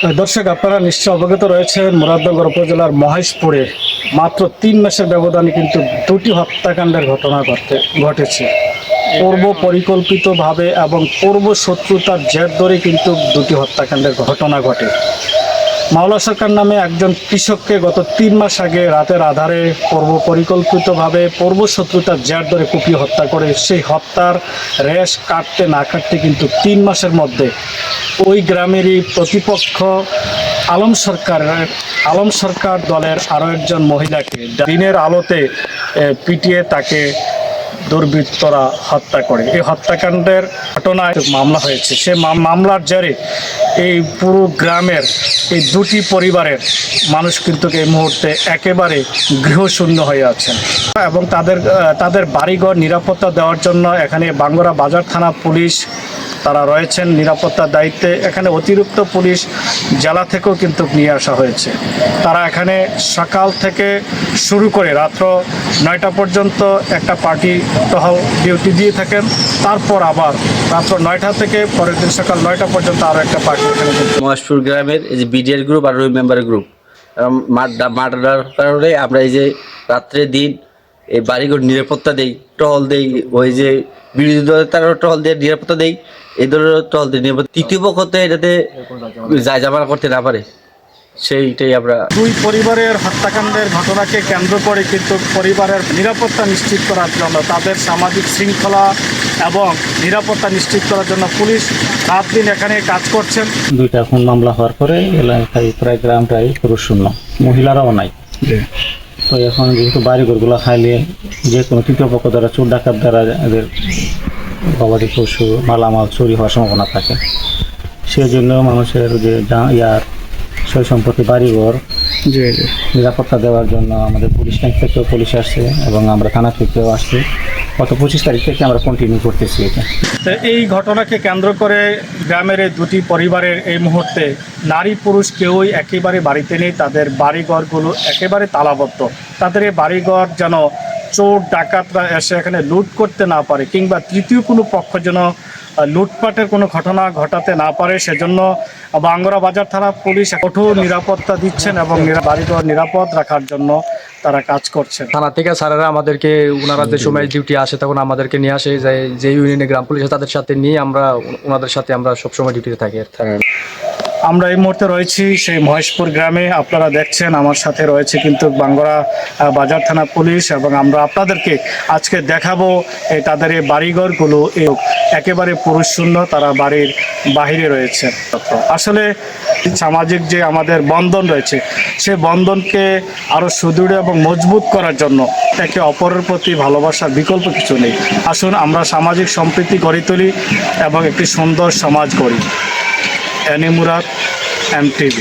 দর্শক, আপনারা নিশ্চয় অবগত রয়েছেন মুরাদনগর উপজেলার মহেশপুরে মাত্র 3 মাসের ব্যবধানে কিন্তু দুটি হত্যাকাণ্ডের ঘটনা ঘটেছে। পূর্ব পরিকল্পিতভাবে এবং পূর্ব শত্রুতার জের ধরে কিন্তু দুটি হত্যাকাণ্ডের ঘটনা ঘটে। মাওলা সরকার নামে একজন কৃষককে গত 3 মাস আগে রাতের আধারে পূর্ব পরিকল্পিতভাবে পূর্ব শত্রুতার জের ধরে কুপিয়ে হত্যা করে সেই হত্যার রেশ কাটতে না কাটতে কিন্তু 3 মাসের মধ্যে ওই গ্রামেরই প্রতিপক্ষ আলম সরকার দলের আরও একজন মহিলাকে দিনের আলোতে পিটিয়ে তাকে দুর্বৃত্তরা হত্যা করে। এই হত্যাকাণ্ডের ঘটনায় মামলা হয়েছে। সে মামলার জেরে এই পুরো গ্রামের এই দুটি পরিবারের মানুষ কিন্তু এই মুহূর্তে একেবারে গৃহশূন্য হয়ে আছেন এবং তাদের বাড়িঘর নিরাপত্তা দেওয়ার জন্য এখানে বাঙ্গুরা বাজার থানা পুলিশ তারা রয়েছেন নিরাপত্তার দায়িত্বে। এখানে অতিরিক্ত পুলিশ জেলা থেকেও কিন্তু নিয়ে আসা হয়েছে। তারা এখানে সকাল থেকে শুরু করে রাত্র 9টা পর্যন্ত একটা পার্টি টহল ডিউটি দিয়ে থাকেন। তারপর আবার রাত্র 9টা থেকে পরের দিন সকাল 9টা পর্যন্ত আরও একটা পার্টি এখানে। মহেশপুর গ্রামের এই যে বিডিআর গ্রুপ আর রুই মেম্বার গ্রুপ মার্ডার কারণে আমরা এই যে রাত্রে দিন এই বাড়িঘর নিরাপত্তা দেই, টহল দেই, ওই যে বিরোধী দলের তারা টহল দিয়ে নিরাপত্তা দেই, এই দলের টহল দিয়ে নিরাপত্তা। তৃতীয় পক্ষতে এটাতে জায়জামানা করতে না পারে, সেইটাই আমরা। দুই পরিবারের হত্যাকাণ্ডের ঘটনাকে কেন্দ্র করে কিন্তু পরিবারের নিরাপত্তা নিশ্চিত করার জন্য, তাদের সামাজিক শৃঙ্খলা এবং নিরাপত্তা নিশ্চিত করার জন্য পুলিশ রাত দিন এখানে কাজ করছেন। দুইটা খুন মামলা হওয়ার পরে এলাকায় প্রায় গ্রামটাই পুরুষ শূন্য, মহিলারাও নাই। তো এখন যেহেতু বাড়িঘরগুলো খাইলে যে কোনো তৃতীয় পক্ষ দ্বারা চোর ডাকাত দ্বারা এদের গবাদি পশু মালামাল চুরি হওয়ার সম্ভাবনা থাকে। সেই জন্য মানুষের যে সই সম্পত্তি বাড়িঘর নিরাপত্তা দেওয়ার জন্য আমাদের পুলিশ ক্যাম্প থেকেও পুলিশ আসছে এবং আমরা থানা থেকেও আসছি। গত 25 তারিখ থেকে আমরা কন্টিনিউ করতেছি এটা। তো এই ঘটনাকে কেন্দ্র করে গ্রামের এই দুটি পরিবারের এই মুহূর্তে নারী পুরুষ কেউই একেবারে বাড়িতে নেই। তাদের বাড়িঘরগুলো একেবারে তালাবদ্ধ। তাদের এই বাড়িঘর যেন চোর ডাকাতরা এসে এখানে লুট করতে না পারে কিংবা তৃতীয় কোনো পক্ষ যেন লুটপাটের কোনো ঘটনা ঘটাতে না পারে, সেজন্য বাঙ্গুরা বাজার থানা পুলিশ কঠোর নিরাপত্তা দিচ্ছেন এবং বাড়িঘর নিরাপদ রাখার জন্য তারা কাজ করছেন। থানা থেকে স্যারেরা আমাদেরকে, ওনারা যে সময় ডিউটি আসে তখন আমাদেরকে নিয়ে আসে, যে ইউনিয়নে গ্রাম পুলিশ তাদের সাথে নিয়ে ওনাদের সাথে আমরা সবসময় ডিউটিতে থাকি। আমরা এই মুহূর্তে রয়েছি সেই মহেশপুর গ্রামে। আপনারা দেখছেন আমার সাথে রয়েছে কিন্তু বাঙ্গুরা বাজার থানা পুলিশ এবং আমরা আপনাদেরকে আজকে দেখাবো তাদের এই বাড়িঘরগুলো একেবারে পুরুষ শূন্য, তারা বাড়ির বাহিরে রয়েছে। আসলে সামাজিক যে আমাদের বন্ধন রয়েছে সেই বন্ধনকে আরও সুদৃঢ় এবং মজবুত করার জন্য একে অপরের প্রতি ভালোবাসার বিকল্প কিছু নেই। আসুন আমরা সামাজিক সম্প্রীতি গড়ে তুলি এবং একটি সুন্দর সমাজ গড়ি। Any Murad, MTV।